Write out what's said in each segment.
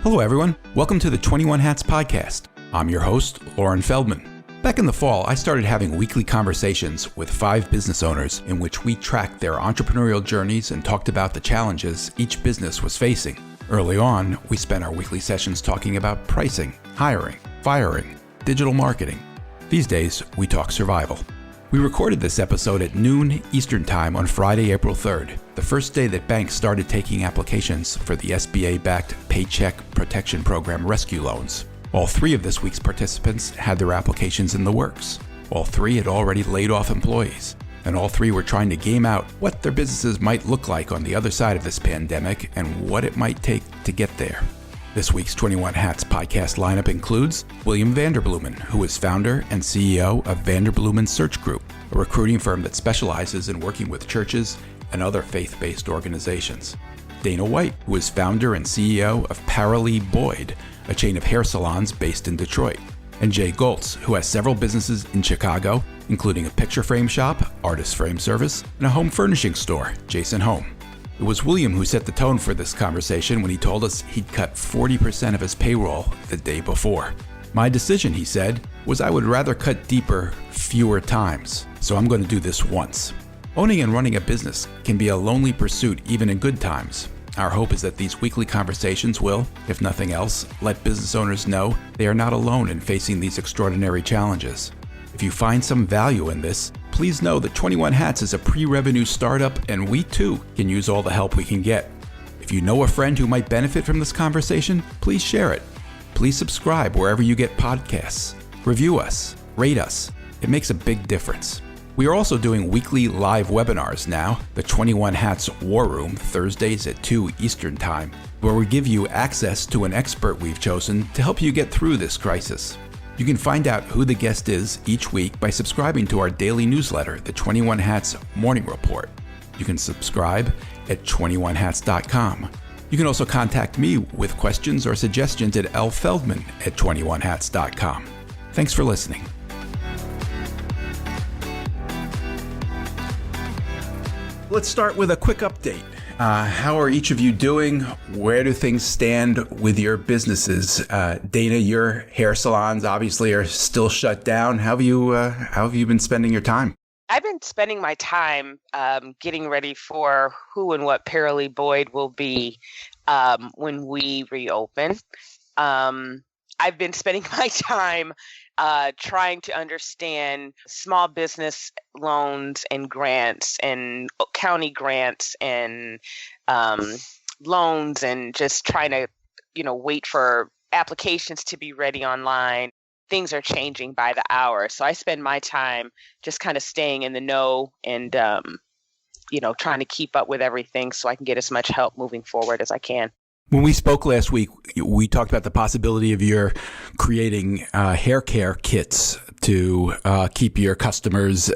Hello, everyone. Welcome to the 21 Hats podcast. I'm your host, Lauren Feldman. Back in the fall, I started having weekly conversations with 5 business owners in which we tracked their entrepreneurial journeys and talked about the challenges each business was facing. Early on, we spent our weekly sessions talking about pricing, hiring, firing, digital marketing. These days, we talk survival. We recorded this episode at noon Eastern Time on Friday, April 3rd, the first day that banks started taking applications for the SBA-backed Paycheck Protection Program rescue loans. All 3 of this week's participants had their applications in the works. All 3 had already laid off employees, and all 3 were trying to game out what their businesses might look like on the other side of this pandemic and what it might take to get there. This week's 21 Hats podcast lineup includes William Vanderbloemen, who is founder and CEO of Vanderbloemen Search Group, a recruiting firm that specializes in working with churches and other faith-based organizations. Dana White, who is founder and CEO of Payroll Boyd, a chain of hair salons based in Detroit. And Jay Goltz, who has several businesses in Chicago, including a picture frame shop, artist frame service, and a home furnishing store, Jason Home. It was William who set the tone for this conversation when he told us he'd cut 40% of his payroll the day before. My decision, he said, was I would rather cut deeper, fewer times, so I'm going to do this once. Owning and running a business can be a lonely pursuit even in good times. Our hope is that these weekly conversations will, if nothing else, let business owners know they are not alone in facing these extraordinary challenges. If you find some value in this, please know that 21 Hats is a pre-revenue startup and we too can use all the help we can get. If you know a friend who might benefit from this conversation, please share it. Please subscribe wherever you get podcasts. Review us, rate us. It makes a big difference. We are also doing weekly live webinars now, the 21 Hats War Room, Thursdays at 2 Eastern Time, where we give you access to an expert we've chosen to help you get through this crisis. You can find out who the guest is each week by subscribing to our daily newsletter, the 21 Hats Morning Report. You can subscribe at 21hats.com. You can also contact me with questions or suggestions at lfeldman@21hats.com. Thanks for listening. Let's start with a quick update. How are each of you doing? Where do things stand with your businesses? Dana, your hair salons obviously are still shut down. How have you been spending your time? I've been spending my time getting ready for who and what Payroll Boyd will be when we reopen. I've been spending my time trying to understand small business loans and grants and county grants and loans and just trying to, wait for applications to be ready online. Things are changing by the hour. So I spend my time just kind of staying in the know and, trying to keep up with everything so I can get as much help moving forward as I can. When we spoke last week, we talked about the possibility of your creating hair care kits to keep your customers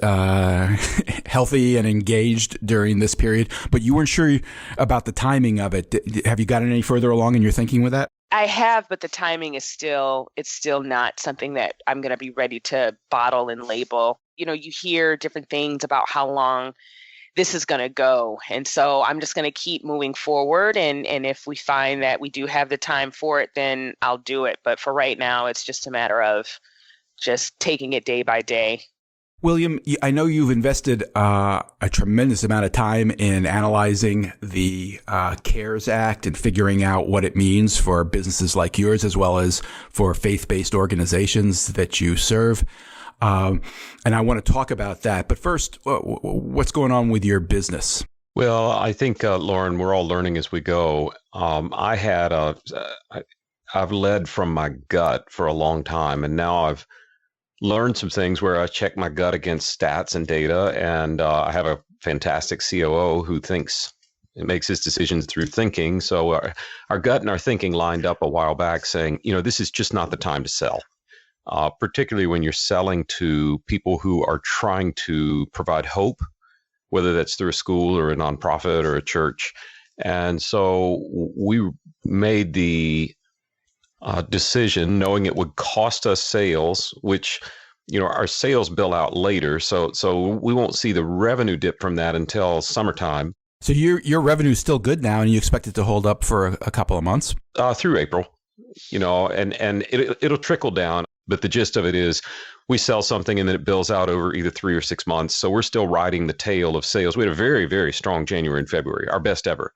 healthy and engaged during this period, but you weren't sure about the timing of it. Have you gotten any further along in your thinking with that? I have, but the timing is still not something that I'm going to be ready to bottle and label. You hear different things about how long this is going to go. And so I'm just going to keep moving forward. And if we find that we do have the time for it, then I'll do it. But for right now, it's just a matter of just taking it day by day. William, I know you've invested a tremendous amount of time in analyzing the CARES Act and figuring out what it means for businesses like yours, as well as for faith-based organizations that you serve. And I want to talk about that. But first, what's going on with your business? Well, I think, Lauren, we're all learning as we go. I've led from my gut for a long time, and now I've learned some things where I check my gut against stats and data. And I have a fantastic COO who makes his decisions through thinking. So our gut and our thinking lined up a while back saying, this is just not the time to sell. Particularly when you're selling to people who are trying to provide hope, whether that's through a school or a nonprofit or a church. And so we made the decision knowing it would cost us sales, which, our sales bill out later. So we won't see the revenue dip from that until summertime. So your revenue is still good now, and you expect it to hold up for a couple of months? Through April. and it'll trickle down. But the gist of it is we sell something and then it bills out over either 3 or 6 months. So we're still riding the tail of sales. We had a very, very strong January and February, our best ever.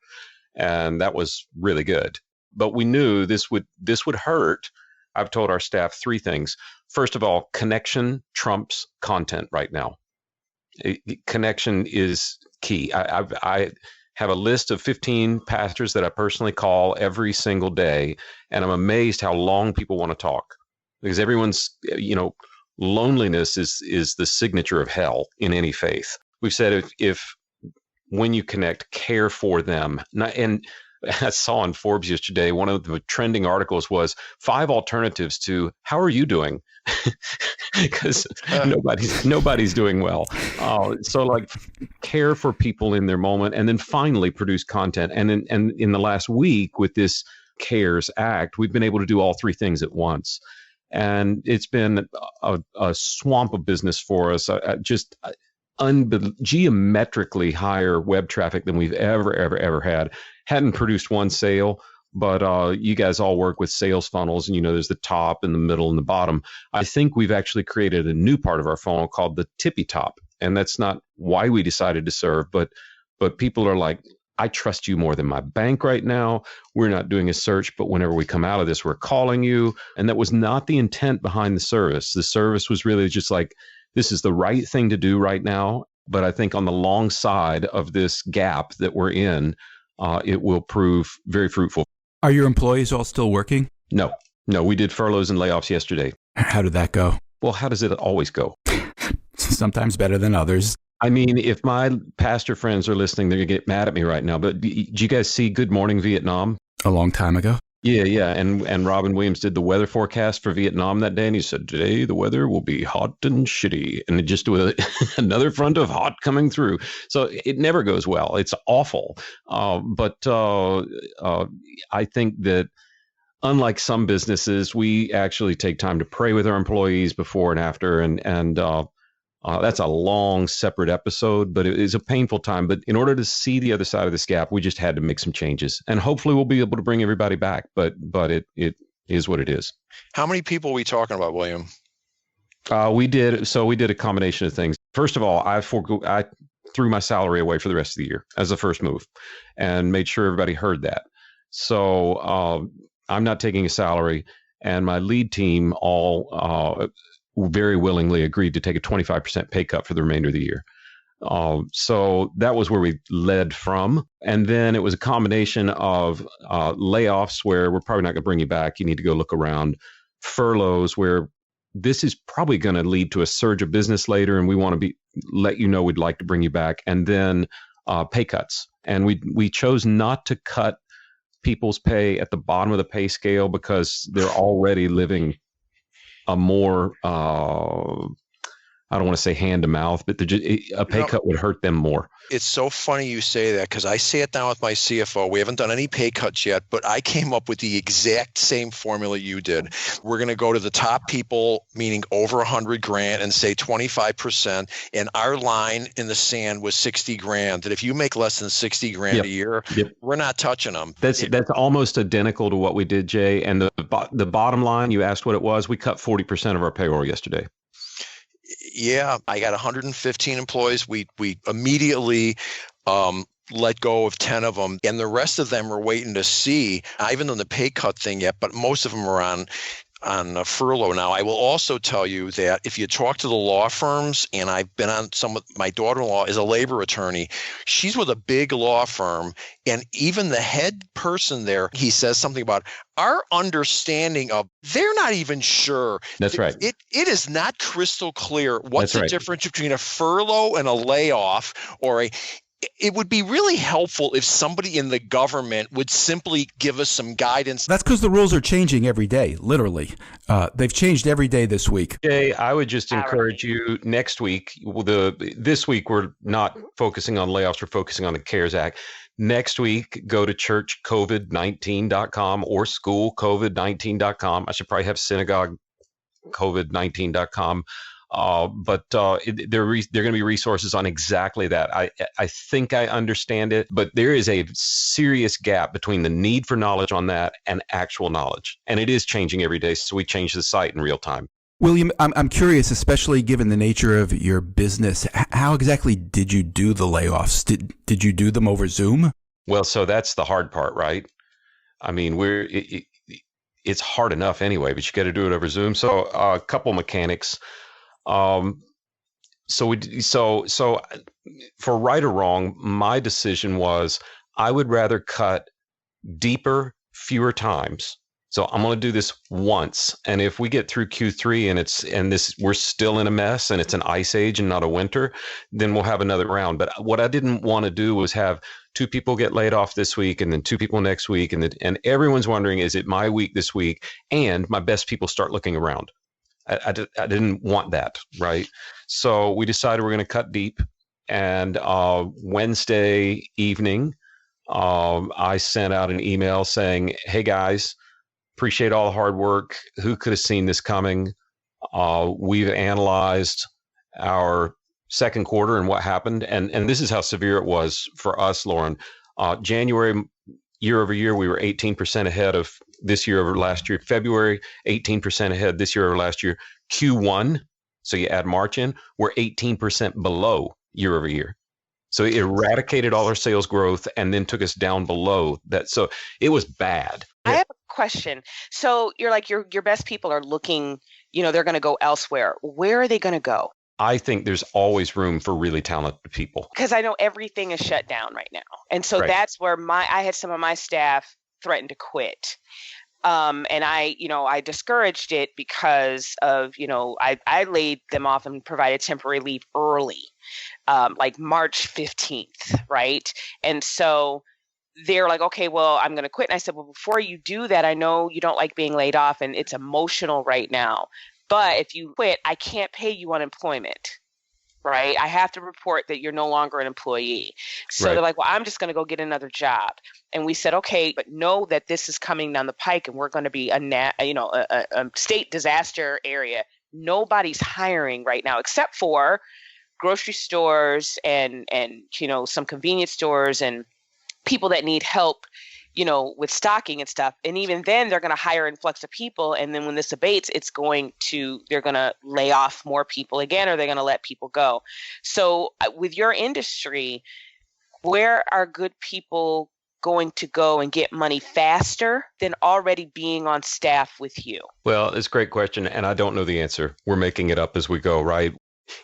And that was really good. But we knew this would hurt. I've told our staff 3 things. First of all, connection trumps content right now. Connection is key. I have a list of 15 pastors that I personally call every single day, and I'm amazed how long people want to talk, because everyone's, loneliness is the signature of hell in any faith. We've said if when you connect, care for them. And I saw on Forbes yesterday, one of the trending articles was 5 alternatives to how are you doing? Because nobody's doing well. So like care for people in their moment, and then finally produce content. And in the last week with this CARES Act, we've been able to do all 3 things at once. And it's been a swamp of business for us. Geometrically higher web traffic than we've ever had. Hadn't produced one sale, but you guys all work with sales funnels, and there's the top and the middle and the bottom. I think we've actually created a new part of our funnel called the tippy top, and that's not why we decided to serve, but people are like, I trust you more than my bank right now. We're not doing a search, but whenever we come out of this, we're calling you. And that was not the intent behind the service. The service was really just like, this is the right thing to do right now. But I think on the long side of this gap that we're in, it will prove very fruitful. Are your employees all still working? No, we did furloughs and layoffs yesterday. How did that go? Well, how does it always go? Sometimes better than others. I mean, if my pastor friends are listening, they're going to get mad at me right now. But did you guys see Good Morning Vietnam? A long time ago. Yeah. And Robin Williams did the weather forecast for Vietnam that day. And he said, today the weather will be hot and shitty. And just with another front of hot coming through. So it never goes well. It's awful. But I think that unlike some businesses, we actually take time to pray with our employees before and after. And that's a long separate episode, but it is a painful time. But in order to see the other side of this gap, we just had to make some changes, and hopefully we'll be able to bring everybody back. But it is what it is. How many people are we talking about, William? We did a combination of things. First of all, I threw my salary away for the rest of the year as a first move, and made sure everybody heard that. So I'm not taking a salary, and my lead team all very willingly agreed to take a 25% pay cut for the remainder of the year. So that was where we led from. And then it was a combination of layoffs where we're probably not going to bring you back. You need to go look around. Furloughs where this is probably going to lead to a surge of business later, and we want to let you know we'd like to bring you back. And then pay cuts. And we chose not to cut people's pay at the bottom of the pay scale because they're already living a more, I don't want to say hand to mouth, but a pay cut would hurt them more. It's so funny you say that, because I sat down with my CFO. We haven't done any pay cuts yet, but I came up with the exact same formula you did. We're going to go to the top people, meaning over 100 grand, and say 25%. And our line in the sand was 60 grand. That if you make less than 60 grand a year, we're not touching them. That's almost identical to what we did, Jay. And the bottom line, you asked what it was. We cut 40% of our payroll yesterday. Yeah, I got 115 employees. We immediately let go of 10 of them, and the rest of them are waiting to see. I haven't done the pay cut thing yet, but most of them are on furlough now. I will also tell you that if you talk to the law firms, and I've been on some of, my daughter-in-law is a labor attorney. She's with a big law firm, and even the head person there, he says something about our understanding of they're not even sure. That's right. It is not crystal clear what's the difference between a furlough and a layoff or it would be really helpful if somebody in the government would simply give us some guidance. That's because the rules are changing every day, literally. They've changed every day this week. Jay, I would just encourage you next week. This week, we're not focusing on layoffs. We're focusing on the CARES Act. Next week, go to churchcovid19.com or schoolcovid19.com. I should probably have synagoguecovid19.com. But there are going to be resources on exactly that. I think I understand it, but there is a serious gap between the need for knowledge on that and actual knowledge. And it is changing every day. So we change the site in real time. William, I'm curious, especially given the nature of your business, how exactly did you do the layoffs? Did you do them over Zoom? Well, so that's the hard part, right? I mean, it's hard enough anyway, but you got to do it over Zoom. So a couple mechanics. So for right or wrong, my decision was I would rather cut deeper, fewer times. So I'm going to do this once, and if we get through Q3 we're still in a mess and it's an ice age and not a winter, then we'll have another round. But what I didn't want to do was have 2 people get laid off this week and then 2 people next week, and everyone's wondering, is it my week this week? And my best people start looking around. I didn't want that, right? So we decided we're going to cut deep. And Wednesday evening, I sent out an email saying, hey guys, appreciate all the hard work. Who could have seen this coming? We've analyzed our second quarter and what happened. And this is how severe it was for us, Lauren. January, year over year, we were 18% ahead of this year over last year. February, 18% ahead this year over last year. Q1, so you add March in, we're 18% below year over year. So it eradicated all our sales growth and then took us down below that. So it was bad. I have a question. So you're like, your best people are looking, they're going to go elsewhere. Where are they going to go? I think there's always room for really talented people. Because I know everything is shut down right now. And so Right. that's where I had some of my staff threaten to quit. And I discouraged it because of, I laid them off and provided temporary leave early, like March 15th, right? And so they're like, okay, well, I'm going to quit. And I said, well, before you do that, I know you don't like being laid off and it's emotional right now. But if you quit, I can't pay you unemployment, right? I have to report that you're no longer an employee. So Right. they're like, well, I'm just going to go get another job. And we said, okay, but know that this is coming down the pike and we're going to be a state disaster area. Nobody's hiring right now except for grocery stores and some convenience stores and people that need help, with stocking and stuff. And even then they're going to hire an influx of people. And then when this abates, they're going to lay off more people again, or they're going to let people go. So with your industry, where are good people going to go and get money faster than already being on staff with you? Well, it's a great question. And I don't know the answer. We're making it up as we go, right?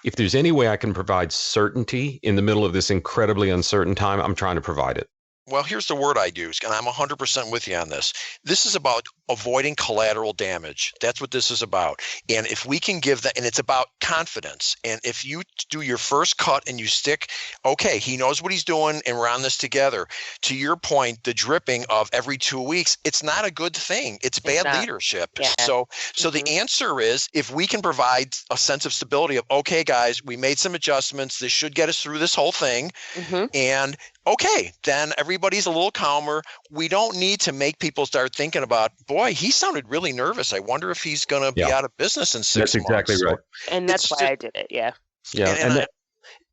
If there's any way I can provide certainty in the middle of this incredibly uncertain time, I'm trying to provide it. Well, here's the word I'd use, and I'm 100% with you on this. This is about avoiding collateral damage. That's what this is about. And if we can give that, and it's about confidence. And if you do your first cut and you stick, okay, he knows what he's doing and we're on this together. To your point, the dripping of every 2 weeks, it's not a good thing. It's bad leadership. Yeah. So the answer is, if we can provide a sense of stability of, okay, guys, we made some adjustments. This should get us through this whole thing. Mm-hmm. And okay, then everybody's a little calmer. We don't need to make people start thinking about, boy, he sounded really nervous. I wonder if he's going to be out of business in 6 months. That's exactly right. And that's why I did it. Yeah. Yeah.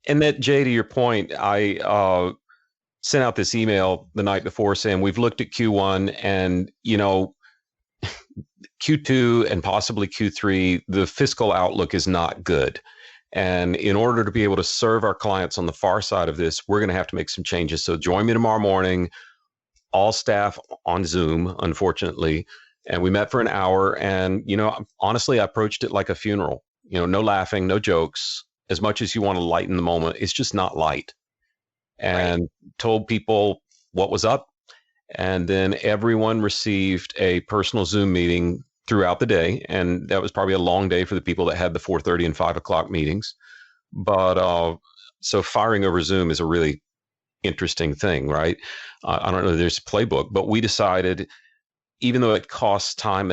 And that, Jay, to your point, I sent out this email the night before saying we've looked at Q1 and, Q2 and possibly Q3, the fiscal outlook is not good. And in order to be able to serve our clients on the far side of this, we're going to have to make some changes. So join me tomorrow morning, all staff on Zoom, unfortunately. And we met for an hour. And, honestly, I approached it like a funeral. No laughing, no jokes. As much as you want to lighten the moment, it's just not light. And told people what was up. And then everyone received a personal Zoom meeting throughout the day. And that was probably a long day for the people that had the 4:30 and 5 o'clock meetings. But so firing over Zoom is a really interesting thing, right? I don't know if there's a playbook, but we decided, even though it costs time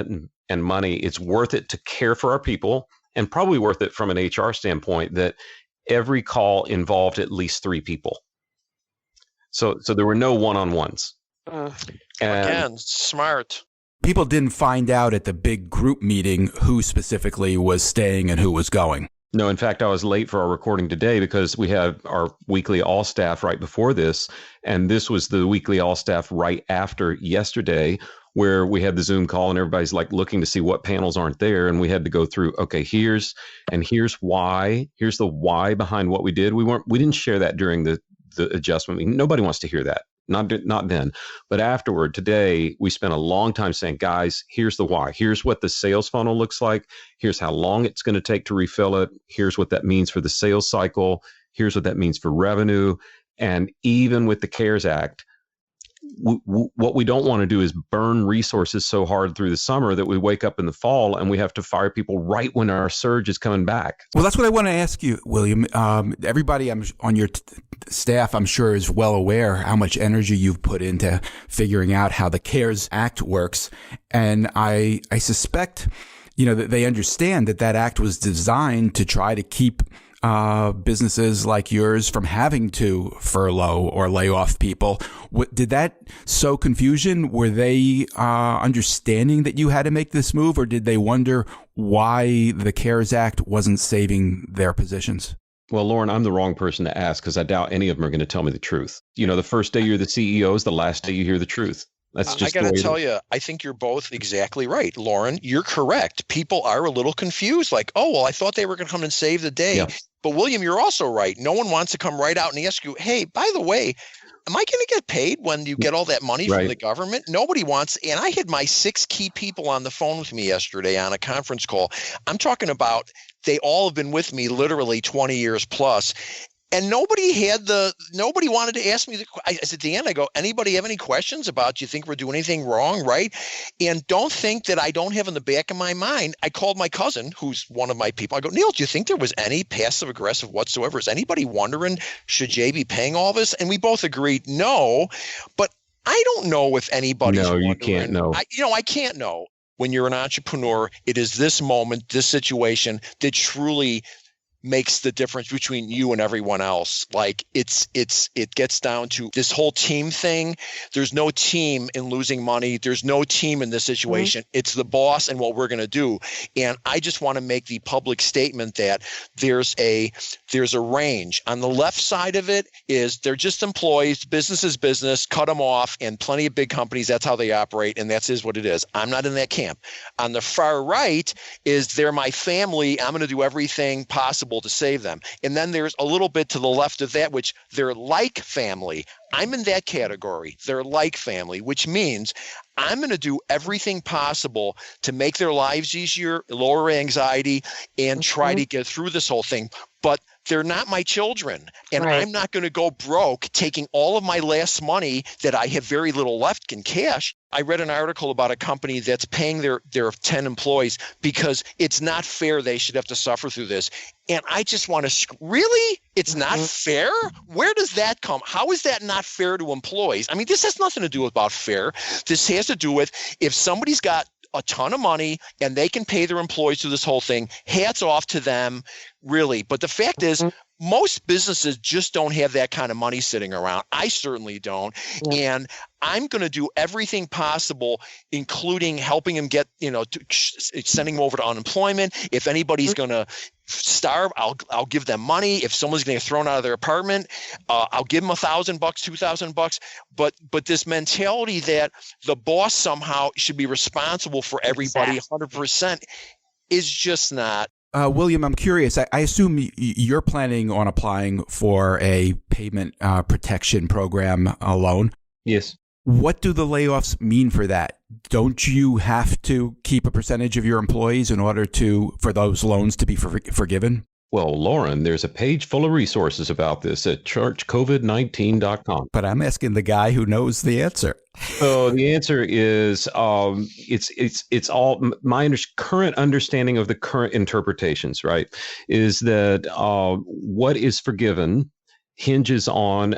and money, it's worth it to care for our people, and probably worth it from an HR standpoint, that every call involved at least 3 people. So there were no one-on-ones. Again, smart. People didn't find out at the big group meeting who specifically was staying and who was going. No, in fact, I was late for our recording today because we had our weekly all staff right before this. And this was the weekly all staff right after yesterday, where we had the Zoom call and everybody's like looking to see what panels aren't there. And we had to go through, okay, here's why, here's the why behind what we did. We didn't share that during the adjustment meeting. Nobody wants to hear that. Not then. But afterward, today, we spent a long time saying, guys, here's the why. Here's what the sales funnel looks like. Here's how long it's going to take to refill it. Here's what that means for the sales cycle. Here's what that means for revenue. And even with the CARES Act, what we don't want to do is burn resources so hard through the summer that we wake up in the fall and we have to fire people right when our surge is coming back. Well, that's what I want to ask you, William. Everybody on your staff, I'm sure, is well aware how much energy you've put into figuring out how the CARES Act works. And I suspect, that they understand that act was designed to try to keep businesses like yours from having to furlough or lay off people. Did that sow confusion? Were they understanding that you had to make this move, or did they wonder why the CARES Act wasn't saving their positions? Well, Lauren, I'm the wrong person to ask because I doubt any of them are going to tell me the truth. The first day you're the CEO is the last day you hear the truth. That's just I got to tell you, I think you're both exactly right. Lauren, you're correct. People are a little confused, like, oh, well, I thought they were going to come and save the day. Yeah. But William, you're also right. No one wants to come right out and ask you, hey, by the way, am I going to get paid when you get all that money from the government? Nobody wants. And I had my 6 key people on the phone with me yesterday on a conference call. I'm talking about they all have been with me literally 20 years plus. And nobody wanted to ask me. I said, at the end, I go, anybody have any questions about, do you think we're doing anything wrong, right? And don't think that I don't have in the back of my mind. I called my cousin, who's one of my people. I go, Neil, do you think there was any passive aggressive whatsoever? Is anybody wondering, should Jay be paying all this? And we both agreed, no. But I don't know if anybody's wondering. You can't know. I can't know. When you're an entrepreneur, it is this moment, this situation that truly makes the difference between you and everyone else. Like it gets down to this whole team thing. There's no team in losing money. There's no team in this situation. Mm-hmm. It's the boss and what we're going to do. And I just want to make the public statement that there's a range. On the left side of it is they're just employees, business is business, cut them off, and plenty of big companies, that's how they operate, and that is what it is. I'm not in that camp. On the far right is they're my family. I'm going to do everything possible to save them. And then there's a little bit to the left of that, which they're like family. I'm in that category. They're like family, which means I'm going to do everything possible to make their lives easier, lower anxiety, and try to get through this whole thing. But they're not my children, and I'm not going to go broke taking all of my last money that I have very little left in cash. I read an article about a company that's paying their 10 employees because it's not fair they should have to suffer through this. And I just want to, really? It's not fair? Where does that come? How is that not fair to employees? I mean, this has nothing to do about fair. This has to do with if somebody's got a ton of money and they can pay their employees through this whole thing, hats off to them, really. But the fact is, most businesses just don't have that kind of money sitting around. I certainly don't. Yeah. And I'm going to do everything possible, including helping them get, sending them over to unemployment. If anybody's going to starve, I'll give them money. If someone's going to get thrown out of their apartment, I'll give them $1,000, $2,000. But this mentality that the boss somehow should be responsible for everybody 100% is just not. William, I'm curious. I assume you're planning on applying for a payment protection program loan. Yes. What do the layoffs mean for that? Don't you have to keep a percentage of your employees in order for those loans to be forgiven? Well, Lauren, there's a page full of resources about this at churchcovid19.com. But I'm asking the guy who knows the answer. So the answer is it's all my current understanding of the current interpretations, right, is that what is forgiven hinges on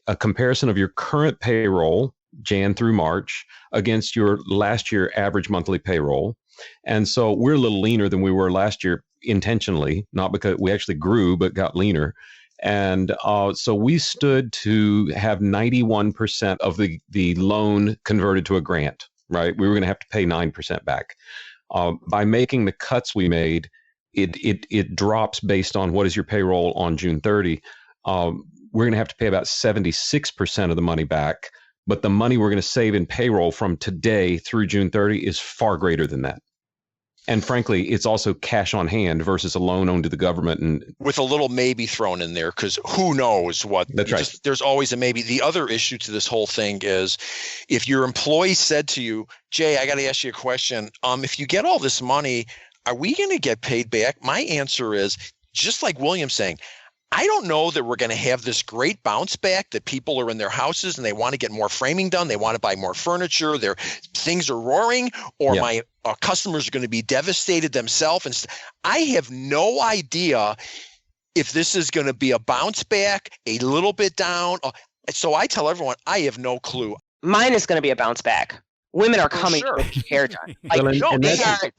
a comparison of your current payroll, Jan through March, against your last year average monthly payroll. And so we're a little leaner than we were last year intentionally, not because we actually grew, but got leaner. And so we stood to have 91% of the loan converted to a grant, right? We were going to have to pay 9% back. By making the cuts we made, it drops based on what is your payroll on June 30. We're going to have to pay about 76% of the money back, but the money we're going to save in payroll from today through June 30 is far greater than that. And frankly, it's also cash on hand versus a loan owned to the government. And with a little maybe thrown in there, because who knows what. That's right. There's always a maybe. The other issue to this whole thing is if your employee said to you, Jay, I got to ask you a question. If you get all this money, are we going to get paid back? My answer is, just like William's saying, I don't know that we're going to have this great bounce back that people are in their houses and they want to get more framing done. They want to buy more furniture. Their things are roaring, or my customers are going to be devastated themselves. And I have no idea if this is going to be a bounce back, a little bit down. So I tell everyone, I have no clue. Mine is going to be a bounce back. Women are coming to get hair done. Like,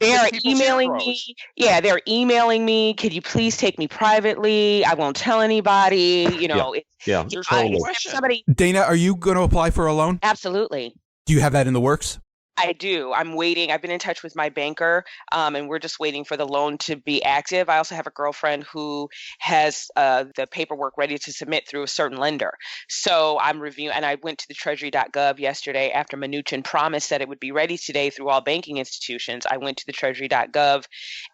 they are emailing me. Yeah, they're emailing me. Could you please take me privately? I won't tell anybody. You know. Totally. Dana, are you going to apply for a loan? Absolutely. Do you have that in the works? I do. I'm waiting. I've been in touch with my banker, and we're just waiting for the loan to be active. I also have a girlfriend who has the paperwork ready to submit through a certain lender. So I'm reviewing, and I went to the treasury.gov yesterday after Mnuchin promised that it would be ready today through all banking institutions. I went to the treasury.gov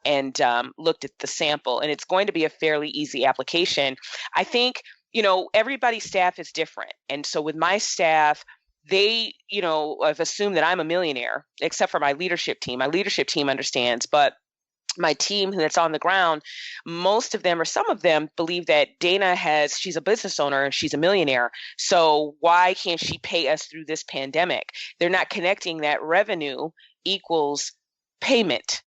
and looked at the sample, and it's going to be a fairly easy application. I think, everybody's staff is different. And so with my staff, they, have assumed that I'm a millionaire, except for my leadership team. My leadership team understands, but my team that's on the ground, most of them or some of them believe that she's a business owner and she's a millionaire. So why can't she pay us through this pandemic? They're not connecting that revenue equals payment.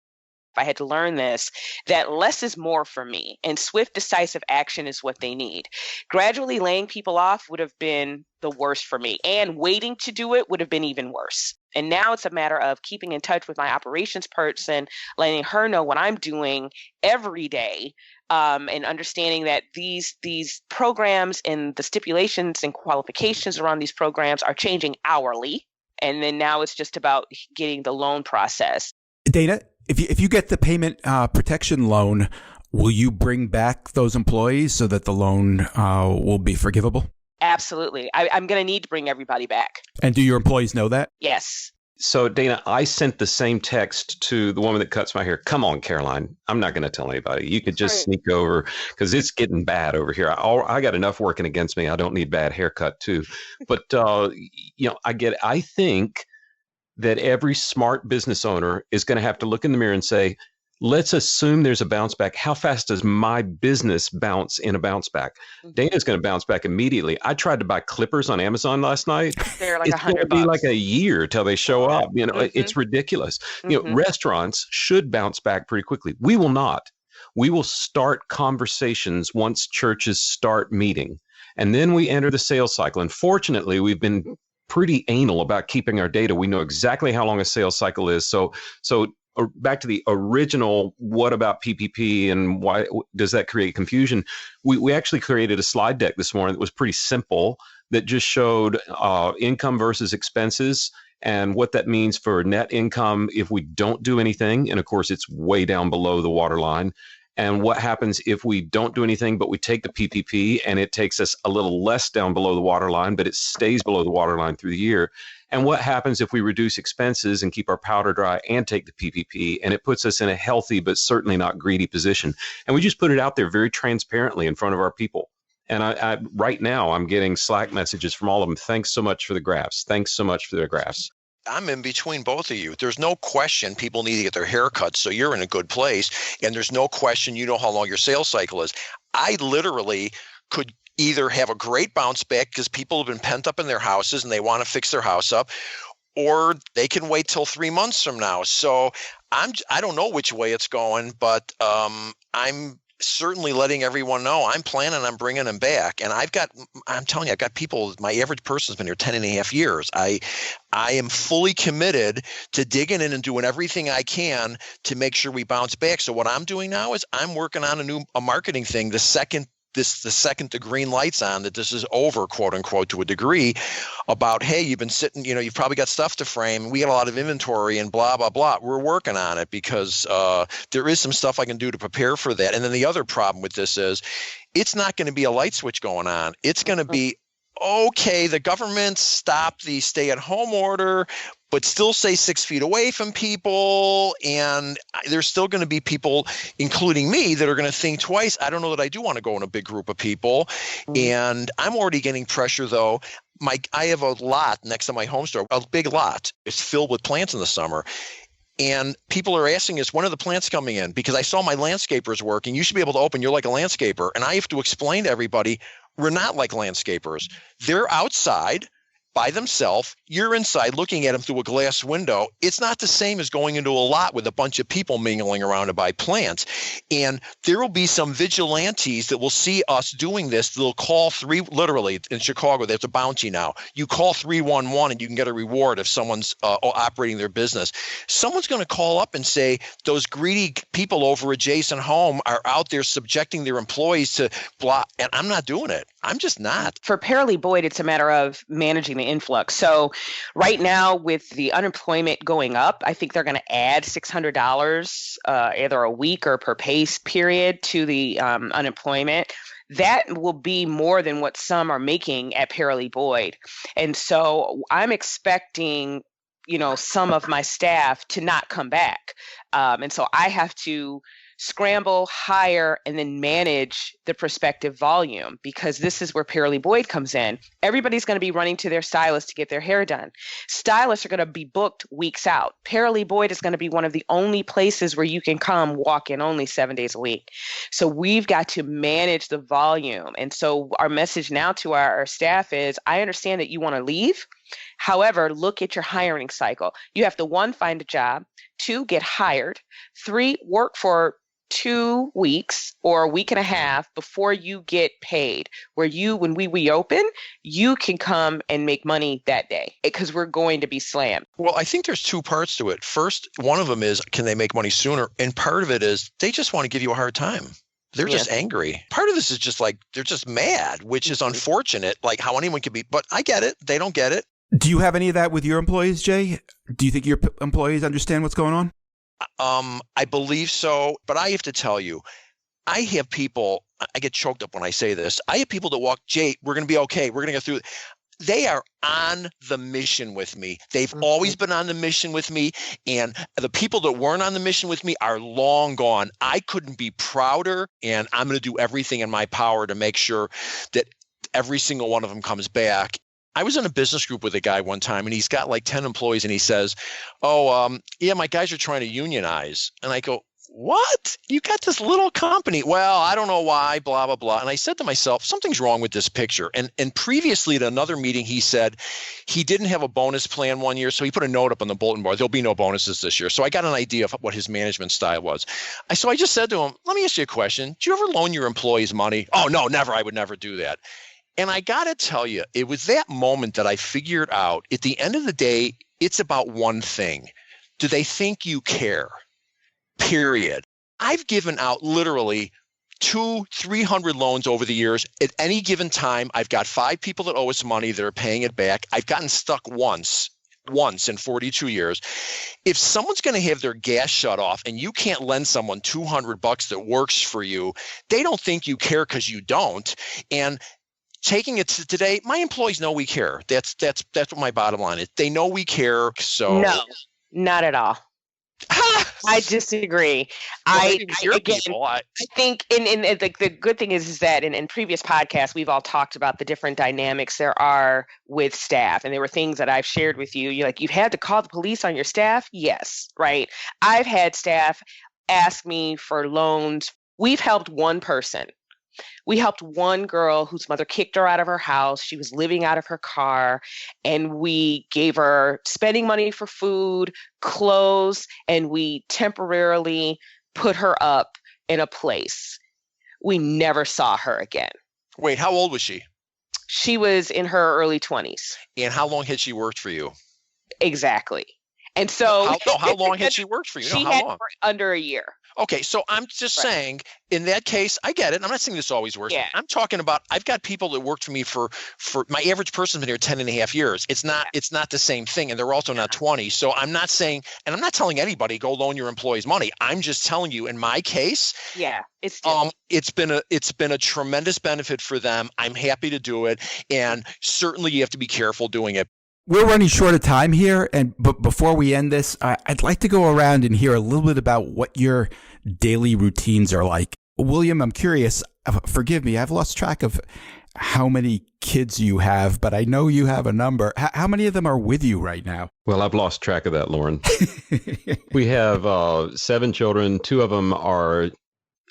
I had to learn this, that less is more for me, and swift, decisive action is what they need. Gradually laying people off would have been the worst for me, and waiting to do it would have been even worse. And now it's a matter of keeping in touch with my operations person, letting her know what I'm doing every day, and understanding that these programs and the stipulations and qualifications around these programs are changing hourly. And then now it's just about getting the loan process. Dana, if you get the payment protection loan, will you bring back those employees so that the loan will be forgivable? Absolutely. I'm going to need to bring everybody back. And do your employees know that? Yes. So, Dana, I sent the same text to the woman that cuts my hair. Come on, Caroline. I'm not going to tell anybody. You could just sneak over because it's getting bad over here. I got enough working against me. I don't need bad haircut too. But, I get it. I think that every smart business owner is going to have to look in the mirror and say, let's assume there's a bounce back. How fast does my business bounce in a bounce back? Dana's going to bounce back immediately. I tried to buy clippers on Amazon last night. They're like it's going to be like a year till they show up. It's ridiculous. Restaurants should bounce back pretty quickly. We will not. We will start conversations once churches start meeting. And then we enter the sales cycle. And fortunately, we've been pretty anal about keeping our data. We know exactly how long a sales cycle is. So back to the original, what about PPP and why does that create confusion? We actually created a slide deck this morning that was pretty simple that just showed income versus expenses and what that means for net income if we don't do anything. And of course, it's way down below the waterline. And what happens if we don't do anything, but we take the PPP and it takes us a little less down below the waterline, but it stays below the waterline through the year? And what happens if we reduce expenses and keep our powder dry and take the PPP, and it puts us in a healthy but certainly not greedy position? And we just put it out there very transparently in front of our people. And I right now, I'm getting Slack messages from all of them. Thanks so much for the graphs. Thanks so much for the graphs. I'm in between both of you. There's no question people need to get their hair cut, so you're in a good place. And there's no question you know how long your sales cycle is. I literally could either have a great bounce back because people have been pent up in their houses and they want to fix their house up, or they can wait till 3 months from now. So I don't know which way it's going, but I'm certainly letting everyone know I'm planning on bringing them back. And I'm telling you, I've got people, my average person's been here 10 and a half years. I am fully committed to digging in and doing everything I can to make sure we bounce back. So what I'm doing now is I'm working on a marketing thing the second the second the green light's on that this is over, quote unquote, to a degree, about, hey, you've been sitting, you've probably got stuff to frame. We got a lot of inventory and blah, blah, blah. We're working on it because there is some stuff I can do to prepare for that. And then the other problem with this is it's not going to be a light switch going on. It's going to be, okay, the government stopped the stay-at-home order, but still stay 6 feet away from people. And there's still going to be people, including me, that are going to think twice. I don't know that I do want to go in a big group of people. And I'm already getting pressure, though. I have a lot next to my home store, a big lot. It's filled with plants in the summer. And people are asking us, when are the plants coming in? Because I saw my landscapers working. You should be able to open. You're like a landscaper. And I have to explain to everybody, we're not like landscapers. They're outside by themselves. You're inside looking at them through a glass window. It's not the same as going into a lot with a bunch of people mingling around to buy plants. And there will be some vigilantes that will see us doing this. They'll call literally in Chicago, there's a bounty now. You call 311 and you can get a reward if someone's operating their business. Someone's going to call up and say, those greedy people over at Jason Home are out there subjecting their employees to blah. And I'm not doing it. I'm just not. For Payroll Boyd, it's a matter of managing the influx. So right now with the unemployment going up, I think they're going to add $600 either a week or per pay period to the unemployment. That will be more than what some are making at Payroll Boyd. And so I'm expecting, some of my staff to not come back. And so I have to scramble, hire, and then manage the prospective volume, because this is where Payroll Boyd comes in. Everybody's going to be running to their stylist to get their hair done. Stylists are going to be booked weeks out. Payroll Boyd is going to be one of the only places where you can come walk in only 7 days a week. So we've got to manage the volume. And so our message now to our staff is, I understand that you want to leave. However, look at your hiring cycle. You have to, 1, find a job, 2, get hired, 3, work for 2 weeks or a week and a half before you get paid, where when we reopen, you can come and make money that day, because we're going to be slammed. Well, I think there's 2 parts to it. First, one of them is, can they make money sooner? And part of it is they just want to give you a hard time. They're just angry. Part of this is just like, they're just mad, which is unfortunate, like how anyone can be, but I get it. They don't get it. Do you have any of that with your employees, Jay? Do you think your employees understand what's going on? I believe so, but I have to tell you, I have people, I get choked up when I say this. I have people that walk, Jay, we're going to be okay. We're going to get through it. They are on the mission with me. They've always been on the mission with me. And the people that weren't on the mission with me are long gone. I couldn't be prouder. And I'm going to do everything in my power to make sure that every single one of them comes back. I was in a business group with a guy one time, and he's got like 10 employees, and he says, yeah, my guys are trying to unionize. And I go, what? You got this little company. Well, I don't know why, blah, blah, blah. And I said to myself, something's wrong with this picture. And previously at another meeting, he said he didn't have a bonus plan one year. So he put a note up on the bulletin board, there'll be no bonuses this year. So I got an idea of what his management style was. So I just said to him, let me ask you a question. Do you ever loan your employees money? Oh, no, never. I would never do that. And I got to tell you, it was that moment that I figured out, at the end of the day, it's about one thing. Do they think you care? Period. I've given out literally 200-300 loans over the years. At any given time, I've got 5 people that owe us money that are paying it back. I've gotten stuck once in 42 years. If someone's going to have their gas shut off and you can't lend someone $200 that works for you, they don't think you care because you don't. And taking it to today, my employees know we care. That's what my bottom line is. They know we care. So no, not at all. I disagree. Well, I think, and the good thing is that in previous podcasts, we've all talked about the different dynamics there are with staff. And there were things that I've shared with you. You've had to call the police on your staff? Yes, right. I've had staff ask me for loans. We've helped one person. We helped one girl whose mother kicked her out of her house. She was living out of her car, and we gave her spending money for food, clothes, and we temporarily put her up in a place. We never saw her again. Wait, how old was she? She was in her early 20s. And how long had she worked for you? Exactly. And so how long had she worked for you? she how had long? for under a year. Okay, so I'm just saying, in that case, I get it. I'm not saying this always works. Yeah. I'm talking about, I've got people that worked for me for my average person's been here 10 and a half years. It's not the same thing, and they're also not 20. So I'm not saying, and I'm not telling anybody go loan your employees money. I'm just telling you, in my case, it's been a tremendous benefit for them. I'm happy to do it, and certainly you have to be careful doing it. We're running short of time here, but before we end this, I'd like to go around and hear a little bit about what your daily routines are like. William, I'm curious. Forgive me, I've lost track of how many kids you have, but I know you have a number. How many of them are with you right now? Well, I've lost track of that, Lauren. We have 7 children. 2 of them are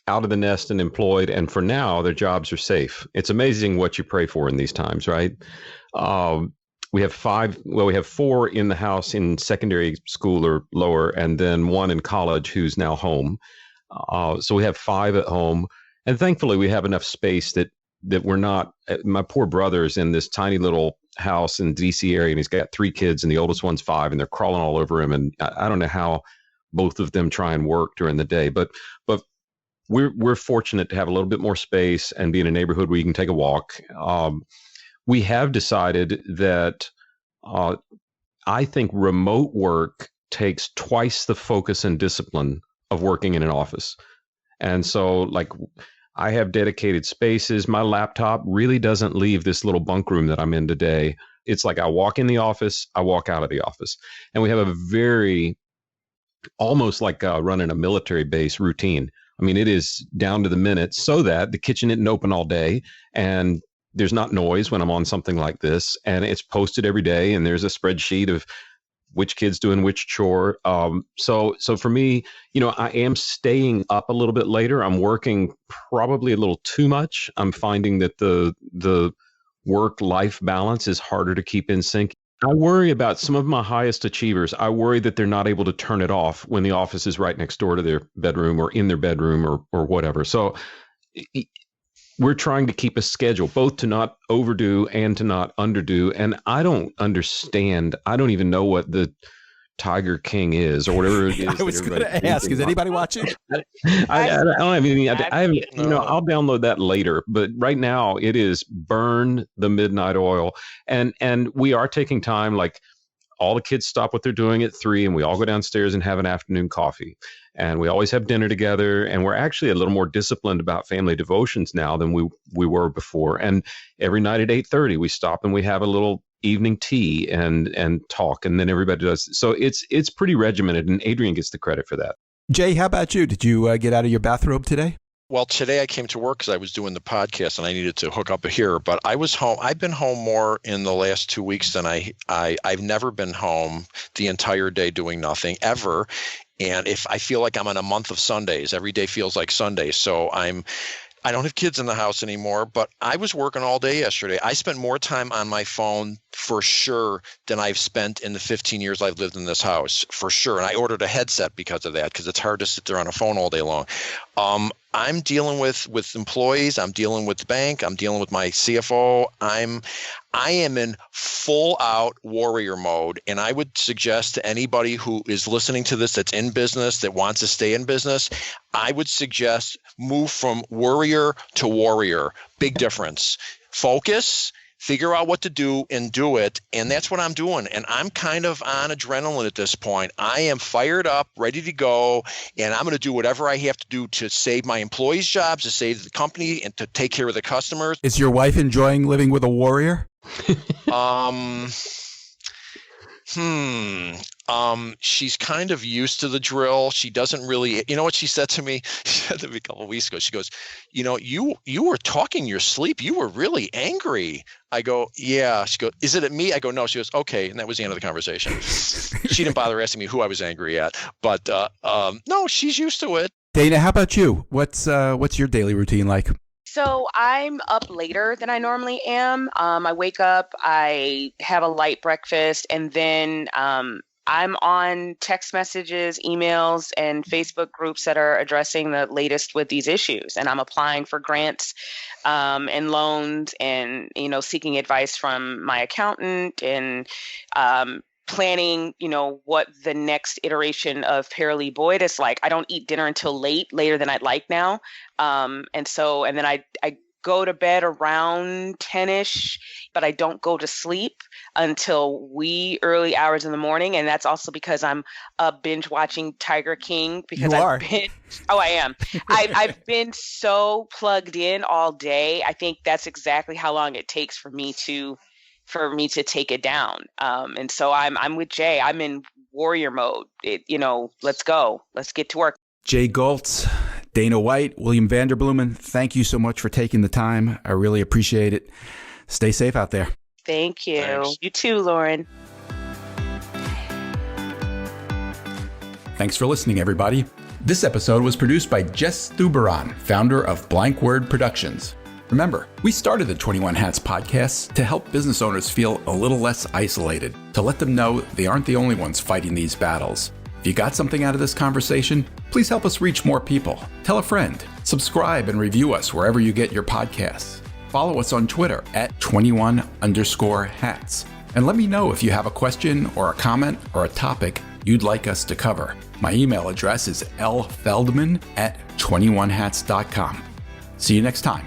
out of the nest and employed, and for now, their jobs are safe. It's amazing what you pray for in these times, right? We have 4 in the house in secondary school or lower, and then 1 in college who's now home. So we have 5 at home. And thankfully, we have enough space that we're not, my poor brother's in this tiny little house in the DC area, and he's got 3 kids, and the oldest one's 5, and they're crawling all over him. And I don't know how both of them try and work during the day, but we're fortunate to have a little bit more space and be in a neighborhood where you can take a walk. We have decided that I think remote work takes twice the focus and discipline of working in an office. And so, like, I have dedicated spaces. My laptop really doesn't leave this little bunk room that I'm in today. It's like I walk in the office, I walk out of the office. And we have a very, almost like running a military base routine. I mean, it is down to the minute so that the kitchen isn't open all day, and there's not noise when I'm on something like this, and it's posted every day, and there's a spreadsheet of which kid's doing which chore. So for me, I am staying up a little bit later. I'm working probably a little too much. I'm finding that the work-life balance is harder to keep in sync. I worry about some of my highest achievers. I worry that they're not able to turn it off when the office is right next door to their bedroom or in their bedroom or whatever. So we're trying to keep a schedule, both to not overdo and to not underdo. And I don't understand. I don't even know what the Tiger King is or whatever it is. I was going to ask, is anybody watching? I don't have anything. I'll download that later. But right now it is burn the midnight oil. And we are taking time, like all the kids stop what they're doing at 3 and we all go downstairs and have an afternoon coffee. And we always have dinner together, and we're actually a little more disciplined about family devotions now than we were before. And every night at 8:30, we stop and we have a little evening tea and talk, and then everybody does. So it's pretty regimented, and Adrian gets the credit for that. Jay, how about you? Did you get out of your bathrobe today? Well, today I came to work because I was doing the podcast and I needed to hook up here, but I was home. I've been home more in the last 2 weeks than I've never been home the entire day doing nothing ever. And if I feel like I'm on a month of Sundays, every day feels like Sunday. So I don't have kids in the house anymore, but I was working all day yesterday. I spent more time on my phone for sure than I've spent in the 15 years I've lived in this house, for sure. And I ordered a headset because of that, because it's hard to sit there on a phone all day long. I'm dealing with employees. I'm dealing with the bank. I'm dealing with my CFO. I am in full out warrior mode. And I would suggest to anybody who is listening to this that's in business, that wants to stay in business, I would suggest move from worrier to warrior. Big difference. Focus. Figure out what to do and do it. And that's what I'm doing. And I'm kind of on adrenaline at this point. I am fired up, ready to go. And I'm going to do whatever I have to do to save my employees' jobs, to save the company, and to take care of the customers. Is your wife enjoying living with a warrior? She's kind of used to the drill. She doesn't really, you know what she said to me? She said to me a couple of weeks ago, she goes, you were talking your sleep. You were really angry. I go, yeah. She goes, is it at me? I go, no. She goes, okay. And that was the end of the conversation. She didn't bother asking me who I was angry at, but no, she's used to it. Dana, how about you? What's your daily routine like? So I'm up later than I normally am. I wake up, I have a light breakfast, and then I'm on text messages, emails, and Facebook groups that are addressing the latest with these issues. And I'm applying for grants and loans and, seeking advice from my accountant and planning, what the next iteration of Paralee Boyd is like. I don't eat dinner until later than I'd like now. And then I go to bed around 10ish, but I don't go to sleep until wee early hours in the morning. And that's also because I'm binge watching Tiger King because I am. I've been so plugged in all day. I think that's exactly how long it takes for me to take it down. And so I'm with Jay. I'm in warrior mode. Let's go. Let's get to work. Jay Goltz, Dana White, William Vanderblumen, thank you so much for taking the time. I really appreciate it. Stay safe out there. Thank you. Thanks. You too, Lauren. Thanks for listening, everybody. This episode was produced by Jess Thuberon, founder of Blank Word Productions. Remember, we started the 21 Hats podcast to help business owners feel a little less isolated, to let them know they aren't the only ones fighting these battles. If you got something out of this conversation, please help us reach more people. Tell a friend. Subscribe and review us wherever you get your podcasts. Follow us on Twitter at 21_hats. And let me know if you have a question or a comment or a topic you'd like us to cover. My email address is lfeldman@21hats.com. See you next time.